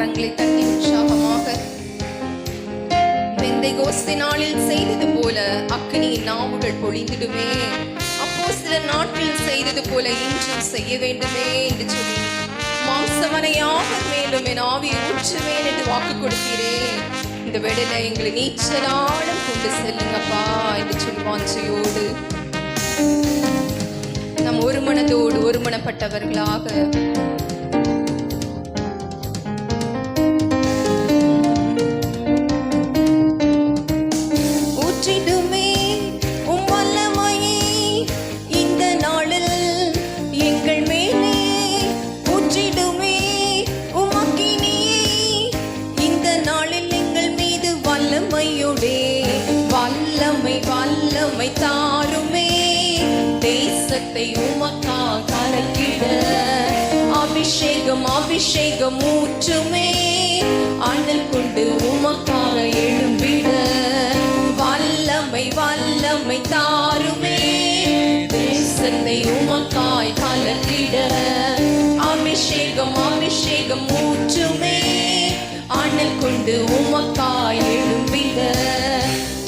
கரங்களை தட்டி உற்சாகமாக பெந்தைகோஸ்தே நாளில் செய்தது போல அக்கினியின் நாவுகள் பொழிந்திடுமே, அப்போஸ்தலர் நாட்களில் செய்தது போல இன்றும் செய்ய வேண்டுமே என்று சொல்லி மாம்சமனையாக மேலும் என் ஆவியை ஊற்றுவேன் என்று வாக்கு கொடுத்தீரே. இந்த வேளையில எங்களை நீச்சலாடம் கொண்டு செல்லுங்கப்பா என்று சொல்லி வாஞ்சையோடு நம் ஒரு மனதோடு ஒருமனப்பட்டவர்களாக வல்லமை தாருமே, தேசத்தை உமக்காக கலக்கிட அபிஷேகம் அபிஷேகம் ஊற்றுமே, அனல் கொண்டு உமக்காக எழும்பிட வல்லமை வல்லமை தாருமே, தேசத்தை உமக்காய் கலக்கிட அபிஷேகம் அபிஷேகம் ஊற்றுமே, அனல் கொண்டு உமக்காய் எழும்பிட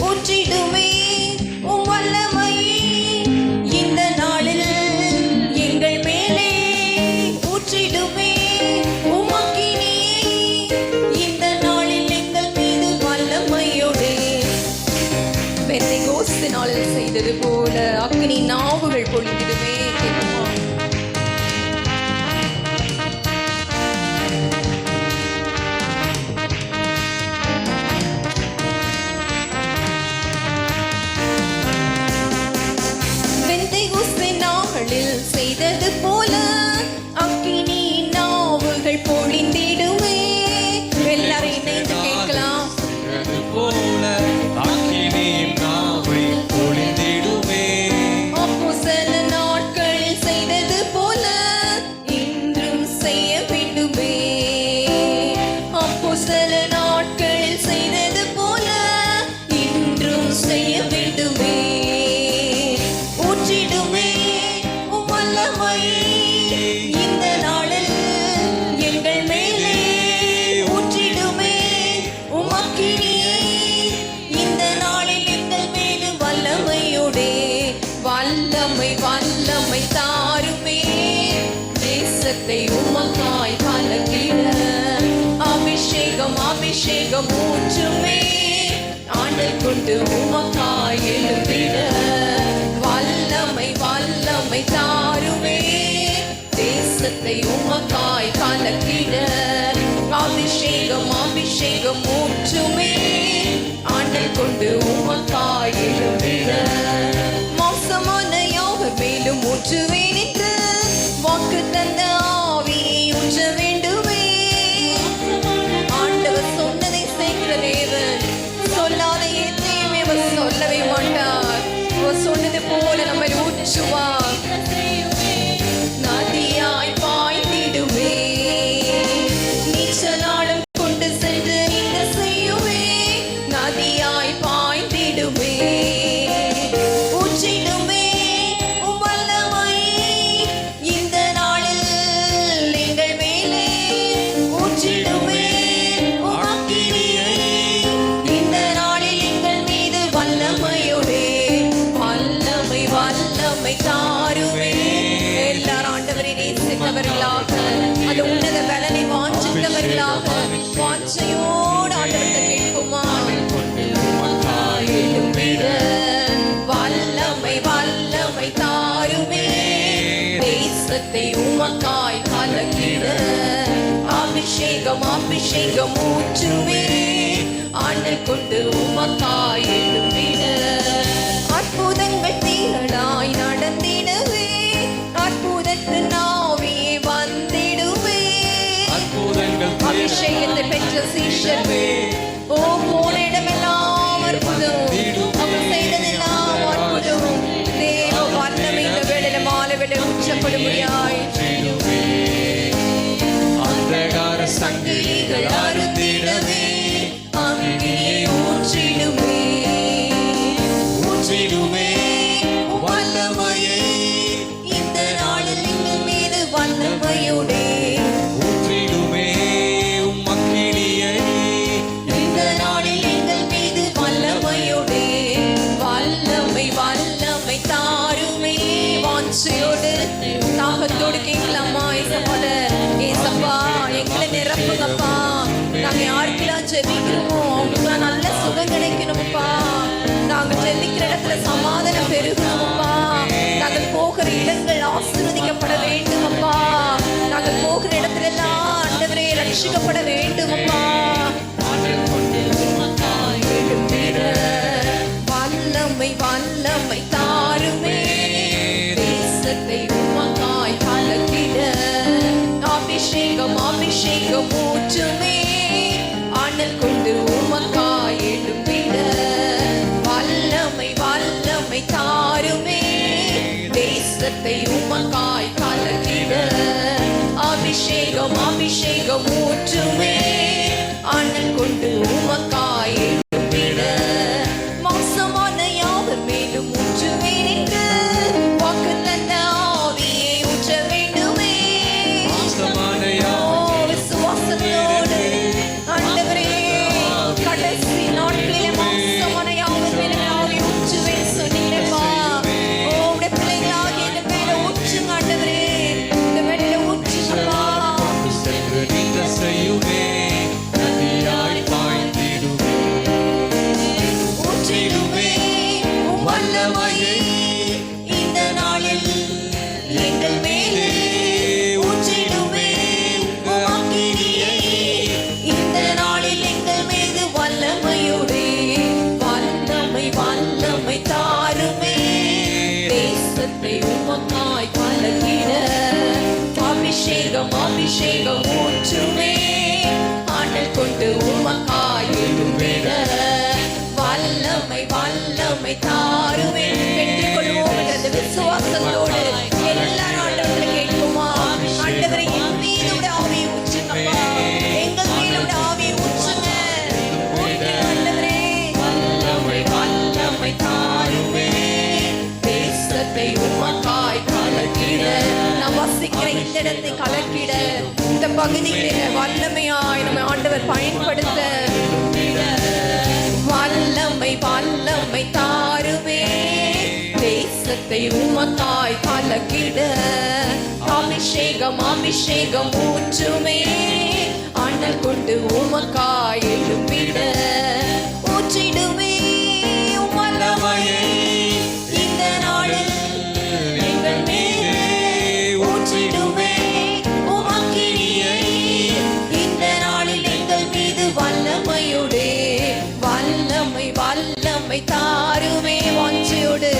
ஊற்றிடுமே வல்லமை இந்த நாளில் எங்கள் மேலே ஊற்றிடுமே, உமக்கினியை இந்த நாளில் எங்கள் மீது வல்லமையோடு பெந்தைகோஸ்தே நாளில் செய்தது போல அக்கினி நாவுகள் பொழிந்திடுமே. செய்தது போல அக்கினி நாவுகள் பொழிந்திடுமே. எல்லாரும் இணைந்து கேட்கலாம். போல அக்கினி நாவை பொழிந்திடுமே. அப்போஸ்தலர் நாட்களில் செய்தது போல இன்றும் செய்ய வேண்டுமே. அப்போஸ்தலர் நாட்களில் செய்தது போல இன்றும் செய்ய வேண்டுமே. ஊற்றிடுமே இந்த நாளில் எங்கள் மேலே ஊற்றிடுமே, உமக்கினியை இந்த நாளில் எங்கள் மீது வல்லமையோடே வல்லமை வல்லமை தாருமே, தேசத்தை உமக்காய் கலக்கிட அபிஷேகம் அபிஷேகம் ஊற்றுமே, ஆண்டல் கொண்டு உமக்காய் எழும்பிட வல்லமை வல்லமை தாருமே, தேசத்தை உமக்காய் கலக்கிட அபிஷேகம் அபிஷேகம் ஊற்றுமே, ஆண்டல் கொண்டு உமக்காய் எழும்பிட மோசமான யாவர் மேலும் ஊற்றுவேன் என்று வாக்கு தந்த ஆவியை ஊற்ற வேண்டுமே. ஆண்டவர் சொன்னதை செய்கிற தேவன், சொல்லாத எதையுமே அவர் சொல்லவே மாட்டார். அவர் சொன்னது போல நம்ம ஊற்றுவார். நதியாய் பாய்ந்திடுவே, நீச்சலாடம் கொண்டு சென்று நீங்க செய்யுவே, நதியாய் பாய்ந்திடுவே, ஊற்றிடுமே வல்லமை இந்த நாளில் எங்கள் மேலே ஊற்றிடுமே, உமக்கினியை இந்த நாளில் எங்கள் மீது வல்லமையோடே வல்லமை வல்லமை தாருவே. எல்லாரும் ஆண்டவரை நேசித்தவர்களாக அது உன்னத பலனை வாஞ்சித்தவர்களாக வாஞ்சையோடு ஆண்டவர்கிட்ட கேட்குமா. வல்லமை வல்லமை தாருமே, தேசத்தை உமக்காய் கலக்கிட அபிஷேகம் அபிஷேகம் ஊற்றுமே, ஆண்டல் கொண்டு உமக்காய் எழும்பிட அற்புதங்கள் தீரனாய் நடந்திடவே, அற்புதத்து நாவியே வந்திடுவே, அபிஷேகத்தை பெற்ற சீஷர்வே ஓ போன இடமெல்லாம் அற்புதம், அவர் செய்ததெல்லாம் அற்புதம். தேவ வல்லமை இந்த வேளையில மாலை வேளை உச்சப்படும்படியாய் அந்தகார சங்கிலிகள் அறுத்திடவே அங்கினியை ஊற்றிடுமே ஊற்றிடுமே வல்லமையை இந்த நாளில் எங்கள் மீது வல்லமையோடே ஊற்றிடுமே உமக்கு ஜெபிக்கிறோமோ அவங்களுக்கு நல்ல சுகம் கிடைக்கணும்ப்பா. நாங்கள் ஜெபிக்கிற இடத்துல சமாதானம் பெருகணும்ப்பா. நாங்கள் போகிற இடங்கள் ஆசீர்வதிக்கப்பட வேண்டுமப்பா. நாங்கள் போகிற இடத்துல எல்லாம் ஆண்டவரே ரட்சிக்கப்பட வேண்டுமப்பா. வல்லமை வல்லமை தாருமே, தேசத்தை உமக்காய் கலக்கிட. அபிஷேகம் அபிஷேகம் ஊற்றுமே, அனல் கொண்டு உமக்காய் எழும்பிட. வல்லமை வல்லமை தாருமே, தேசத்தை உமக்காய் கலக்கிட. அபிஷேகம் அபிஷேகம் ஊற்றுமே, அனல் கொண்டு உமக்காய் எழும்பிட. மோசமான யாவர் மேலும் ஊற்றுவேன் என்று வாக்குத்தந்த ஆவியை ஊற்ற வேண்டுமே. விசுவாசத்தோடு ஆண்டவரே, கடைசி நாட்களிலே மோசமான யாவர் மேலும் ஆவி ஊற்றுவேன் சொன்னீங்கப்பா. உம்முடைய பிள்ளைகளாகிய இந்த மேல ஊற்றுங்க ஆண்டவரே, இந்த மேல ஊற்றுங்கப்பா. செய்யுமே நதியாய் பாய்ந்திடுமே, ஊற்றிடுமே உம் வல்லமையை இந்த நாளில் எங்கள் மேலே. ஊற்றிடுமே உம் அக்கினியை இந்த நாளில் எங்கள் மீது வல்லமையோடே. வல்லமை வல்லமை தாருமே, தேசத்தை உமக்காய் கலக்கிட. அபிஷேகம் அபிஷேகம் ஊற்றுமே, ஆண்டல் கொண்டு உமக்காய் எழும்பிட. வல்லமை வல்லமை தாருமே. பெற்றுக்கொள்வோம் என்ற விசுவாசத்தோடு எல்லாரும் ஆண்டவரை கேட்குமா? ஆண்டவரை என் மீது உடைய ஆவியை ஊற்றுங்கப்பா, எங்கள் மீது உடைய ஆவியை ஊற்றுங்க. ஊற்றுங்க ஆண்டவரே. வல்லமை வல்லமை தாருமே, தேசத்தை உமக்காய் கலக்கிட. நாம் வசிக்கிற இந்த இடத்தை கலக்கிட, இந்த பகுதியிலே வல்லமையாய் நம்ம ஆண்டவர் பயன்படுத்த. வல்லமை வல்லமை தாருமே, தேசத்தை உமக்காய் கலக்கிட. அபிஷேகம் அபிஷேகம் ஊற்றுமே, அனல் கொண்டு உமக்காய் எழும்பிட. ஊற்றிடுமே உம் வல்லமையை இந்த நாளில் எங்கள் மேலே. ஊற்றிடுமே உம் அக்கினியை இந்த நாளில் எங்கள் மீது வல்லமையோடே. வல்லமை வல்லமை தாருமே. வாஞ்சையோடு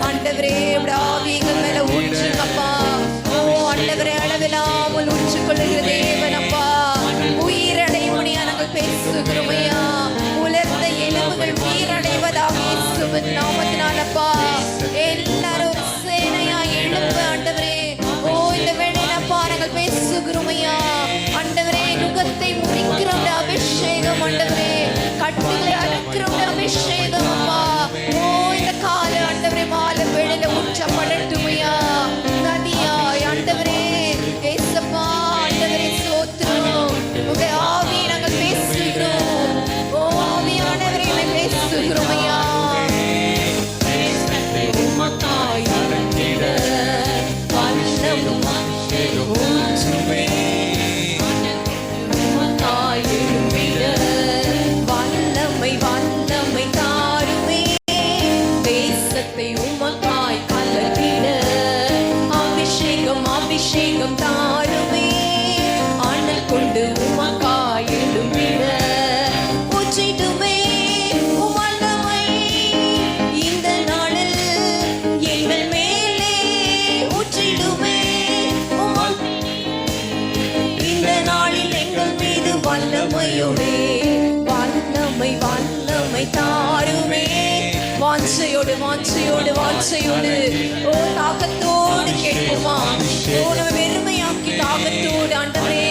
ஆண்டவரே உம்முடைய ஆவி எங்கள் மேல ஊற்றுங்கப்பா. ஓ ஆண்டவரே, அளவில்லாமல் ஊற்றிக்கொள்ளுகிற தேவனப்பா, உயிரடையும்படியா நாங்கள் பேசுகிறோம் ஐயா. உலர்ந்த எலும்புகள் உயிரடைவதாக இயேசுவின் நாமத்தினாலப்பா. எல்லாரும் ஒரு சேனையா எழும்ப ஆண்டவரே. ஓ இந்த வேளையிலப்பா நாங்கள் பேசுகிறோம் ஐயா. ஆண்டவரே, நுகத்தை முறிக்கிற அபிஷேகம் ஆண்டவரே, கட்டுகளை அறுக்கிற அபிஷேகம் அப்பா. ஓ இந்த கால ஆண்டவரே மாலை வேளையில ஊற்றப்படட்டும் ஐயா. நதியாய் ஆண்டவரே ஏசப்பா, ஆண்டவரே ஸ்தோத்திரம். உங்க ஆவியை நாங்கள் பேசுகிறோம். ஓ ஆவியானவரே நாங்கள் பேசுகிறோம் ஐயா. உமக்காய் கலக்கிட. வல்லமும் ஊற்றுமே, உமக்காய் எழும்பிட. வல்லமை வல்லமை தாருமே, தேசத்தை உமக்காய் கலக்கிட. அபிஷேகம் அபிஷேகம் தாருமே, அனல் கொண்டு உமக்காய் எழும்பிட. ஊற்றிடுமே உம் வல்லமை இந்த நாளில் எங்கள் மேலே. ஊற்றிடுமே உம் இந்த நாளில் எங்கள் மீது வல்லமையோடே. வல்லமை வல்லமை தாருமே. வாஞ்சையோடு வாஞ்சையோடு வாஞ்சையோடு ஓ தாகத்தோடு கேட்குமா? ஓ நம்ம வெறுமையாக்கி தாகத்தோடு ஆண்டவரே